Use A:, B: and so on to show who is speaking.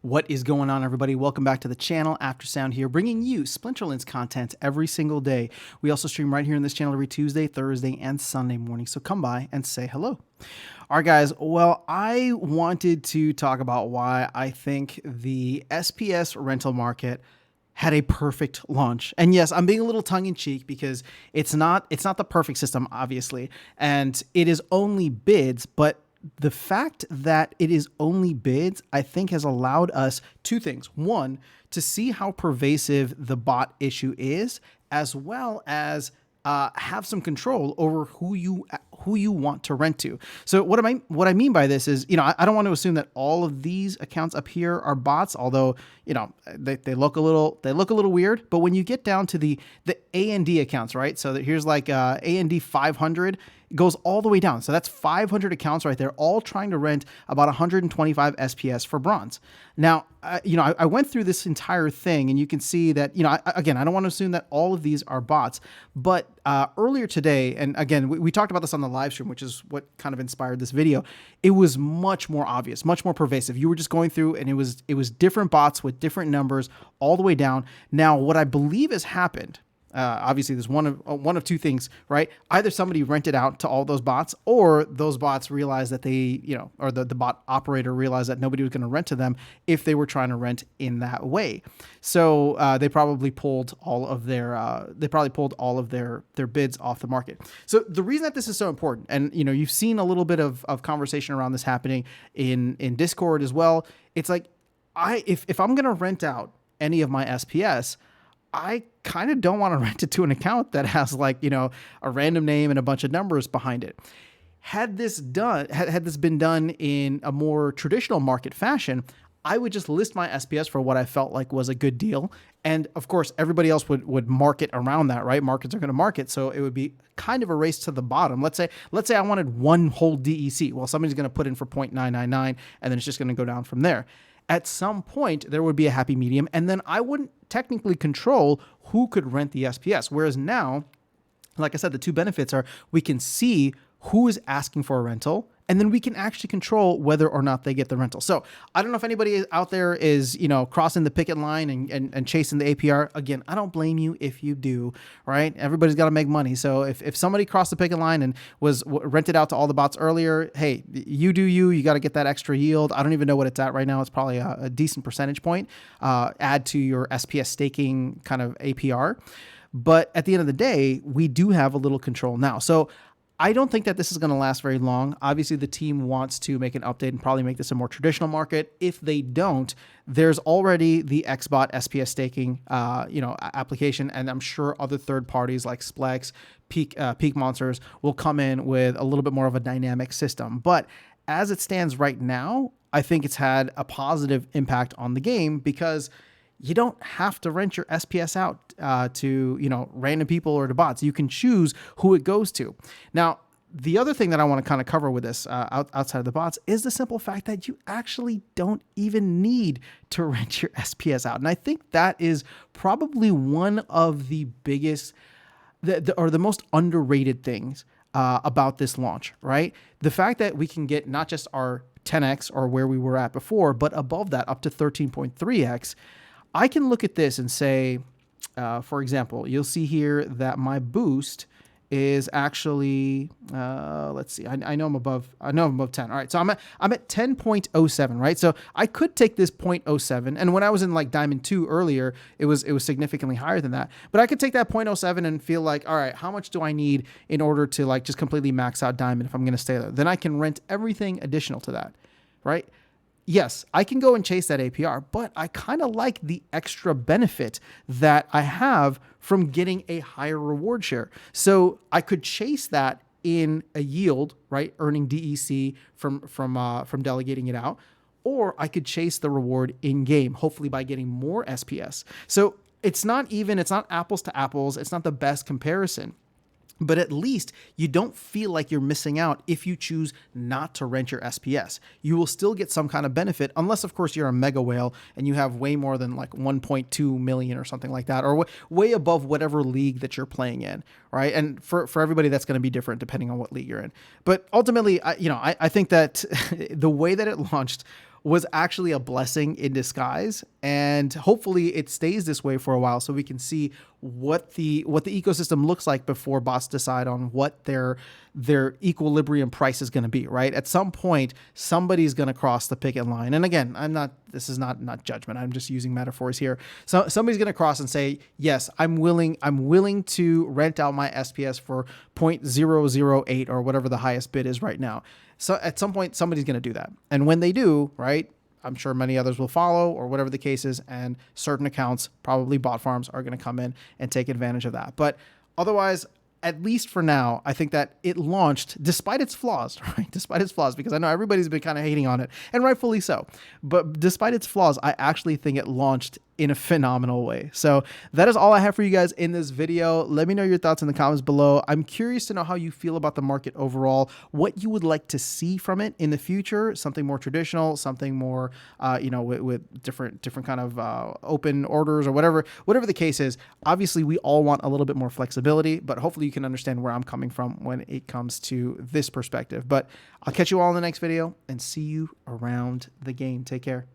A: What is going on, everybody? Welcome back to the channel. Aftersound here, bringing you Splinterlands content every single day. We also stream right here in this channel every Tuesday, Thursday, and Sunday morning, so come by and say hello. All right, guys. Well, I wanted to talk about why I think the SPS rental market had a perfect launch. And yes, I'm being a little tongue in cheek because it's not the perfect system, obviously, and it is only bids, but the fact that it is only bids, I think, has allowed us two things. One, to see how pervasive the bot issue is, as well as have some control over who you want to rent to. So what I mean by this is, I don't want to assume that all of these accounts up here are bots, although they look a little weird. But when you get down to the A&D accounts, right? So that here's like A&D 500 goes all the way down. So that's 500 accounts right there, all trying to rent about 125 SPS for bronze. Now, I went through this entire thing, and you can see that, I don't want to assume that all of these are bots, but earlier today, and again, we talked about this on the live stream, which is what kind of inspired this video. It was much more obvious, much more pervasive. You were just going through, and it was different bots with different numbers all the way down. Now, what I believe has happened, obviously there's one of two things, right? Either somebody rented out to all those bots, or those bots realized that or the bot operator realized that nobody was going to rent to them if they were trying to rent in that way. So they probably pulled all of their bids off the market. So the reason that this is so important, and you've seen a little bit of conversation around this happening in Discord as well. It's like, if I'm going to rent out any of my SPS, I kind of don't want to rent it to an account that has a random name and a bunch of numbers behind it. Had this been done in a more traditional market fashion, I would just list my SPS for what I felt like was a good deal. And of course, everybody else would market around that, right? Markets are going to market. So it would be kind of a race to the bottom. Let's say I wanted one whole DEC. Well, somebody's going to put in for 0.999, and then it's just going to go down from there. At some point, there would be a happy medium, and then I wouldn't technically control who could rent the SPS. Whereas now, like I said, the two benefits are we can see who is asking for a rental, and then we can actually control whether or not they get the rental. So I don't know if anybody out there is, crossing the picket line and chasing the APR. Again, I don't blame you if you do, right? Everybody's got to make money. So if somebody crossed the picket line and was rented out to all the bots earlier, hey, you do you got to get that extra yield. I don't even know what it's at right now. It's probably a decent percentage point. Add to your SPS staking kind of APR. But at the end of the day, we do have a little control now. So I don't think that this is going to last very long. Obviously, the team wants to make an update and probably make this a more traditional market. If they don't, there's already the XBot SPS staking, application, and I'm sure other third parties like Splex, Peak Monsters will come in with a little bit more of a dynamic system. But as it stands right now, I think it's had a positive impact on the game because you don't have to rent your SPS out to random people or to bots. You can choose who it goes to. Now, the other thing that I want to kind of cover with this outside of the bots is the simple fact that you actually don't even need to rent your SPS out. And I think that is probably one of the biggest or the most underrated things about this launch, right? The fact that we can get not just our 10x or where we were at before, but above that up to 13.3x. I can look at this and say, for example, you'll see here that my boost is actually, let's see, I know I'm above 10. All right, so I'm at 10.07, right? So I could take this 0.07, and when I was in like Diamond 2 earlier, it was significantly higher than that. But I could take that 0.07 and feel like, all right, how much do I need in order to like just completely max out Diamond if I'm going to stay there? Then I can rent everything additional to that, right? Yes, I can go and chase that APR, but I kind of like the extra benefit that I have from getting a higher reward share. So I could chase that in a yield, right? Earning DEC from delegating it out, or I could chase the reward in game, hopefully by getting more SPS. So it's not apples to apples. It's not the best comparison. But at least you don't feel like you're missing out if you choose not to rent your SPS. You will still get some kind of benefit, unless, of course, you're a mega whale and you have way more than like 1.2 million or something like that, or way above whatever league that you're playing in, right? And for everybody, that's going to be different depending on what league you're in. But ultimately, I think that the way that it launched was actually a blessing in disguise. And hopefully it stays this way for a while so we can see what the ecosystem looks like before bots decide on what their equilibrium price is going to be, right? At some point, somebody's going to cross the picket line. And again, this is not judgment. I'm just using metaphors here. So somebody's going to cross and say, yes, I'm willing to rent out my SPS for 0.008 or whatever the highest bid is right now. So at some point, somebody's going to do that. And when they do, right, I'm sure many others will follow or whatever the case is. And certain accounts, probably bot farms, are going to come in and take advantage of that. But otherwise, at least for now, I think that it launched despite its flaws, right? Despite its flaws, because I know everybody's been kind of hating on it, and rightfully so. But despite its flaws, I actually think it launched in a phenomenal way. So that is all I have for you guys in this video. Let me know your thoughts in the comments below. I'm curious to know how you feel about the market overall, what you would like to see from it in the future, something more traditional, something more, with different kind of open orders or whatever the case is. Obviously, we all want a little bit more flexibility, but hopefully you can understand where I'm coming from when it comes to this perspective. But I'll catch you all in the next video and see you around the game. Take care.